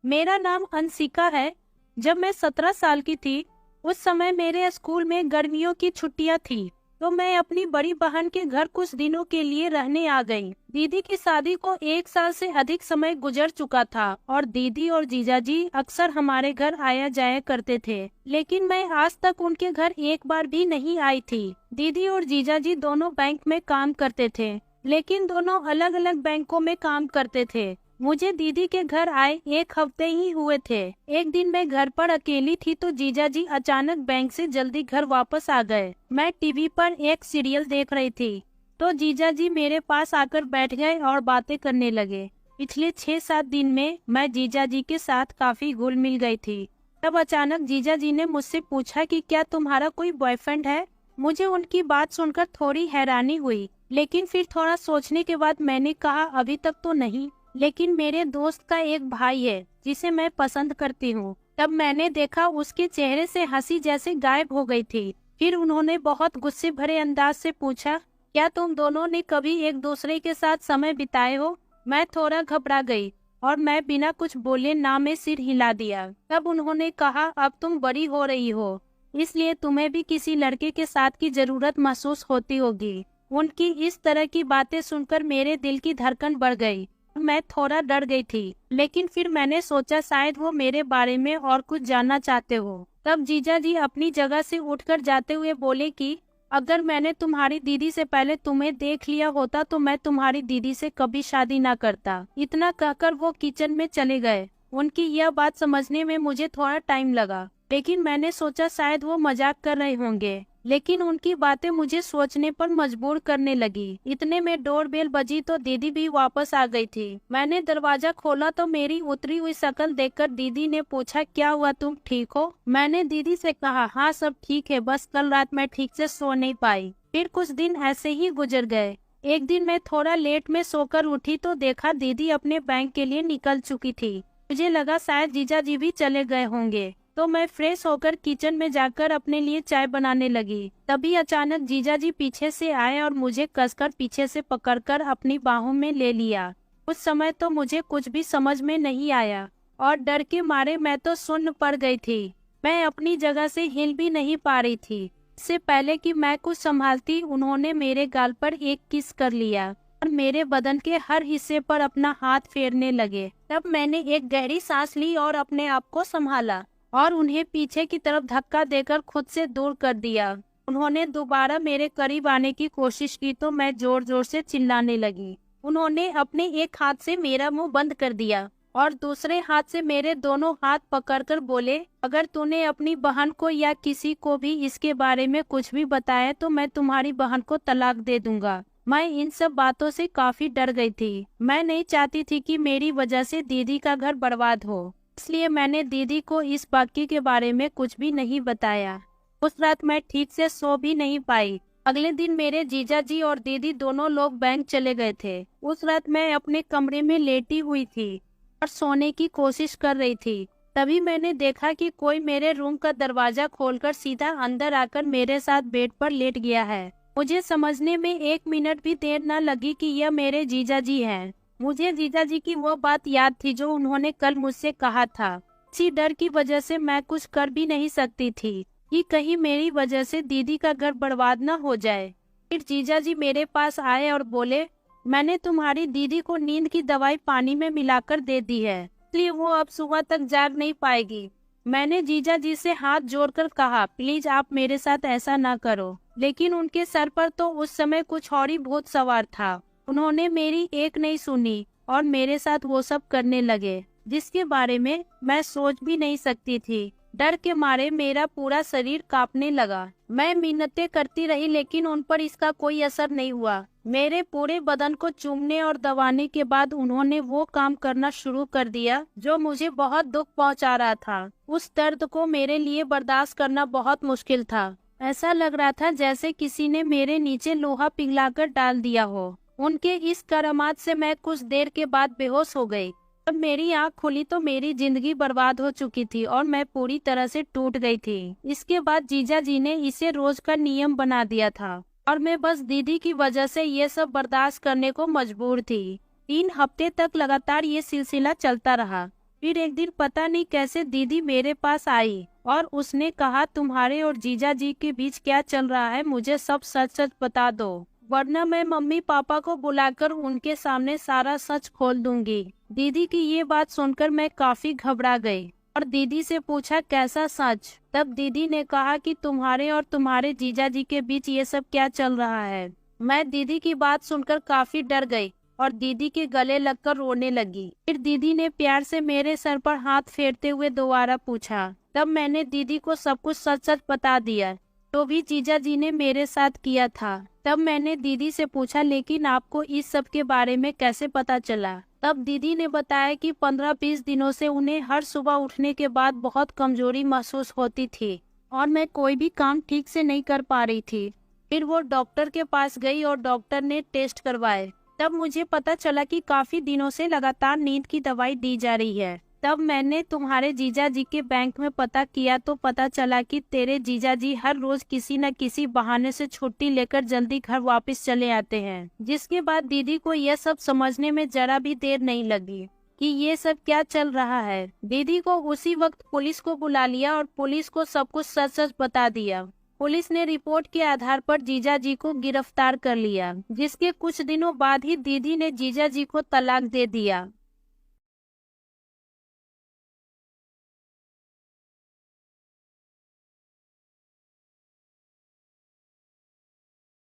मेरा नाम अंशिका है। जब मैं 17 साल की थी, उस समय मेरे स्कूल में गर्मियों की छुट्टियां थी, तो मैं अपनी बड़ी बहन के घर कुछ दिनों के लिए रहने आ गई। दीदी की शादी को 1 साल से अधिक समय गुजर चुका था और दीदी और जीजाजी अक्सर हमारे घर आया जाया करते थे, लेकिन मैं आज तक उनके घर एक बार भी नहीं आई थी। दीदी और जीजाजी दोनों बैंक में काम करते थे, लेकिन दोनों अलग अलग बैंकों में काम करते थे। मुझे दीदी के घर आए 1 हफ्ते ही हुए थे। एक दिन मैं घर पर अकेली थी तो जीजाजी अचानक बैंक से जल्दी घर वापस आ गए। मैं टीवी पर एक सीरियल देख रही थी तो जीजाजी मेरे पास आकर बैठ गए और बातें करने लगे। पिछले 6-7 दिन में मैं जीजाजी के साथ काफी घुल मिल गई थी। तब अचानक जीजाजी ने मुझसे पूछा कि क्या तुम्हारा कोई बॉयफ्रेंड है। मुझे उनकी बात सुनकर थोड़ी हैरानी हुई, लेकिन फिर थोड़ा सोचने के बाद मैंने कहा अभी तक तो नहीं, लेकिन मेरे दोस्त का एक भाई है जिसे मैं पसंद करती हूँ। तब मैंने देखा उसके चेहरे से हंसी जैसे गायब हो गई थी। फिर उन्होंने बहुत गुस्से भरे अंदाज से पूछा, क्या तुम दोनों ने कभी एक दूसरे के साथ समय बिताए हो। मैं थोड़ा घबरा गई और मैं बिना कुछ बोले ना में सिर हिला दिया। तब उन्होंने कहा, अब तुम बड़ी हो रही हो, इसलिए तुम्हें भी किसी लड़के के साथ की जरूरत महसूस होती होगी। उनकी इस तरह की बातें सुनकर मेरे दिल की धड़कन बढ़ गई। मैं थोड़ा डर गई थी, लेकिन फिर मैंने सोचा शायद वो मेरे बारे में और कुछ जानना चाहते हो। तब जीजाजी अपनी जगह से उठकर जाते हुए बोले कि अगर मैंने तुम्हारी दीदी से पहले तुम्हें देख लिया होता तो मैं तुम्हारी दीदी से कभी शादी ना करता। इतना कहकर वो किचन में चले गए। उनकी यह बात समझने में मुझे थोड़ा टाइम लगा, लेकिन मैंने सोचा शायद वो मजाक कर रहे होंगे। लेकिन उनकी बातें मुझे सोचने पर मजबूर करने लगी। इतने में डोरबेल बजी तो दीदी भी वापस आ गई थी। मैंने दरवाजा खोला तो मेरी उतरी हुई शक्ल देखकर दीदी ने पूछा, क्या हुआ, तुम ठीक हो। मैंने दीदी से कहा, हाँ सब ठीक है, बस कल रात मैं ठीक से सो नहीं पाई। फिर कुछ दिन ऐसे ही गुजर गए। एक दिन मैं थोड़ा लेट में सोकर उठी तो देखा दीदी अपने बैंक के लिए निकल चुकी थी। मुझे लगा शायद जीजाजी भी चले गए होंगे, तो मैं फ्रेश होकर किचन में जाकर अपने लिए चाय बनाने लगी। तभी अचानक जीजाजी पीछे से आए और मुझे कसकर पीछे से पकड़कर अपनी बाहों में ले लिया। उस समय तो मुझे कुछ भी समझ में नहीं आया और डर के मारे मैं तो सुन्न पड़ गई थी। मैं अपनी जगह से हिल भी नहीं पा रही थी। इससे पहले कि मैं कुछ संभालती, उन्होंने मेरे गाल पर एक किस कर लिया और मेरे बदन के हर हिस्से पर अपना हाथ फेरने लगे। तब मैंने एक गहरी सांस ली और अपने आप को संभाला और उन्हें पीछे की तरफ धक्का देकर खुद से दूर कर दिया। उन्होंने दोबारा मेरे करीब आने की कोशिश की तो मैं जोर जोर से चिल्लाने लगी। उन्होंने अपने एक हाथ से मेरा मुंह बंद कर दिया और दूसरे हाथ से मेरे दोनों हाथ पकड़कर बोले, अगर तूने अपनी बहन को या किसी को भी इसके बारे में कुछ भी बताया तो मैं तुम्हारी बहन को तलाक दे दूंगा। मैं इन सब बातों से काफी डर गई थी। मैं नहीं चाहती थी कि मेरी वजह से दीदी का घर बर्बाद हो, इसलिए मैंने दीदी को इस वाक्य के बारे में कुछ भी नहीं बताया। उस रात मैं ठीक से सो भी नहीं पाई। अगले दिन मेरे जीजाजी और दीदी दोनों लोग बैंक चले गए थे। उस रात मैं अपने कमरे में लेटी हुई थी और सोने की कोशिश कर रही थी। तभी मैंने देखा कि कोई मेरे रूम का दरवाजा खोलकर सीधा अंदर आकर मेरे साथ बेड पर लेट गया है। मुझे समझने में 1 मिनट भी देर न लगी कि यह मेरे जीजाजी हैं। मुझे जीजाजी की वो बात याद थी जो उन्होंने कल मुझसे कहा था। इसी डर की वजह से मैं कुछ कर भी नहीं सकती थी कि कहीं मेरी वजह से दीदी का घर बर्बाद न हो जाए। फिर जीजाजी मेरे पास आए और बोले, मैंने तुम्हारी दीदी को नींद की दवाई पानी में मिलाकर दे दी है, इसलिए वो अब सुबह तक जाग नहीं पाएगी। मैंने जीजाजी से हाथ जोड़कर कहा, प्लीज आप मेरे साथ ऐसा ना करो, लेकिन उनके सर पर तो उस समय कुछ और ही भूत सवार था। उन्होंने मेरी एक नहीं सुनी और मेरे साथ वो सब करने लगे जिसके बारे में मैं सोच भी नहीं सकती थी। डर के मारे मेरा पूरा शरीर कांपने लगा। मैं मिन्नतें करती रही लेकिन उन पर इसका कोई असर नहीं हुआ। मेरे पूरे बदन को चूमने और दबाने के बाद उन्होंने वो काम करना शुरू कर दिया जो मुझे बहुत दुख पहुंचा रहा था। उस दर्द को मेरे लिए बर्दाश्त करना बहुत मुश्किल था। ऐसा लग रहा था जैसे किसी ने मेरे नीचे लोहा पिघलाकर डाल दिया हो। उनके इस करामात से मैं कुछ देर के बाद बेहोश हो गई। जब मेरी आंख खुली तो मेरी जिंदगी बर्बाद हो चुकी थी और मैं पूरी तरह से टूट गई थी। इसके बाद जीजा जी ने इसे रोज का नियम बना दिया था और मैं बस दीदी की वजह से ये सब बर्दाश्त करने को मजबूर थी। 3 हफ्ते तक लगातार ये सिलसिला चलता रहा। फिर एक दिन पता नहीं कैसे दीदी मेरे पास आई और उसने कहा, तुम्हारे और जीजा जी के बीच क्या चल रहा है, मुझे सब सच सच बता दो, वरना मैं मम्मी पापा को बुलाकर उनके सामने सारा सच खोल दूंगी। दीदी की ये बात सुनकर मैं काफी घबरा गई और दीदी से पूछा, कैसा सच? तब दीदी ने कहा कि तुम्हारे और तुम्हारे जीजा जी के बीच ये सब क्या चल रहा है। मैं दीदी की बात सुनकर काफी डर गई और दीदी के गले लगकर रोने लगी। फिर दीदी ने प्यार से मेरे सर पर हाथ फेरते हुए दोबारा पूछा। तब मैंने दीदी को सब कुछ सच सच बता दिया, तो भी जीजा जी ने मेरे साथ किया था। तब मैंने दीदी से पूछा, लेकिन आपको इस सब के बारे में कैसे पता चला? तब दीदी ने बताया कि 15-20 दिनों से उन्हें हर सुबह उठने के बाद बहुत कमजोरी महसूस होती थी और मैं कोई भी काम ठीक से नहीं कर पा रही थी। फिर वो डॉक्टर के पास गई और डॉक्टर ने टेस्ट करवाए। तब मुझे पता चला कि काफी दिनों से लगातार नींद की दवाई दी जा रही है। तब मैंने तुम्हारे जीजा जी के बैंक में पता किया तो पता चला कि तेरे जीजा जी हर रोज किसी न किसी बहाने से छुट्टी लेकर जल्दी घर वापस चले आते हैं। जिसके बाद दीदी को यह सब समझने में जरा भी देर नहीं लगी कि ये सब क्या चल रहा है। दीदी को उसी वक्त पुलिस को बुला लिया और पुलिस को सब कुछ सच सच बता दिया। पुलिस ने रिपोर्ट के आधार पर जीजा जी को गिरफ्तार कर लिया, जिसके कुछ दिनों बाद ही दीदी ने जीजा जी को तलाक दे दिया।